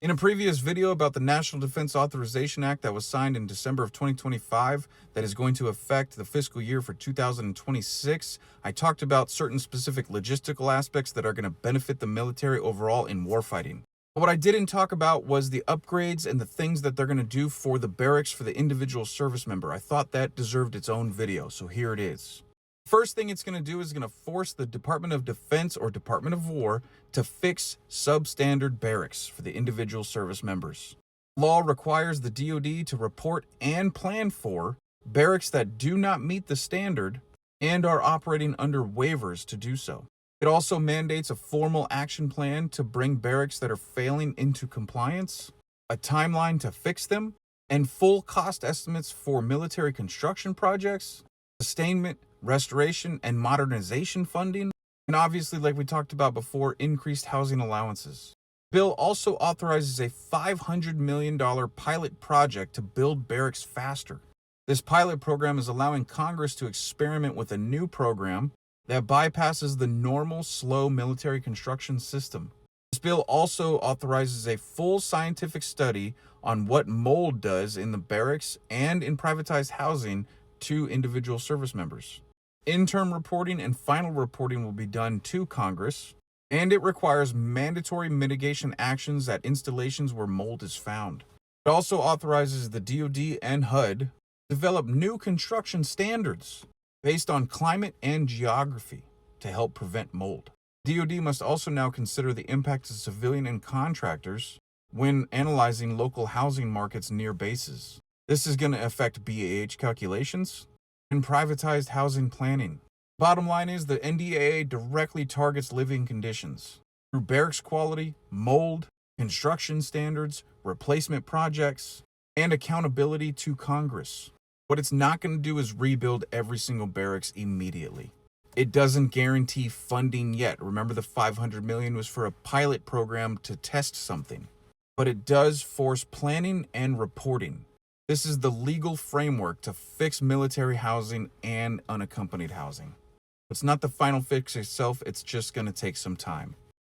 In a previous video about the National Defense Authorization Act that was signed in December of 2025 that is going to affect the fiscal year for 2026, I talked about certain specific logistical aspects that are going to benefit the military overall in warfighting. But what I didn't talk about was the upgrades and the things that they're going to do for the barracks for the individual service member. I thought that deserved its own video, so here it is. First thing it's going to do is going to force the Department of Defense or Department of War to fix substandard barracks for the individual service members. Law requires the DoD to report and plan for barracks that do not meet the standard and are operating under waivers to do so. It also mandates a formal action plan to bring barracks that are failing into compliance, a timeline to fix them, and full cost estimates for military construction projects, sustainment, restoration, and modernization funding, and obviously, like we talked about before, increased housing allowances. Bill also authorizes a $500 million pilot project to build barracks faster. This pilot program is allowing Congress to experiment with a new program that bypasses the normal slow military construction system. This bill also authorizes a full scientific study on what mold does in the barracks and in privatized housing to individual service members. Interim reporting and final reporting will be done to Congress, and it requires mandatory mitigation actions at installations where mold is found. It also authorizes the DoD and HUD to develop new construction standards based on climate and geography to help prevent mold. DoD must also now consider the impact to civilian and contractors when analyzing local housing markets near bases. This is going to affect BAH calculations and privatized housing planning. Bottom line is the NDAA directly targets living conditions through barracks quality, mold, construction standards, replacement projects, and accountability to Congress. What it's not going to do is rebuild every single barracks immediately. It doesn't guarantee funding yet. Remember, the $500 million was for a pilot program to test something. But it does force planning and reporting. This is the legal framework to fix military housing and unaccompanied housing. It's not the final fix itself, it's just going to take some time.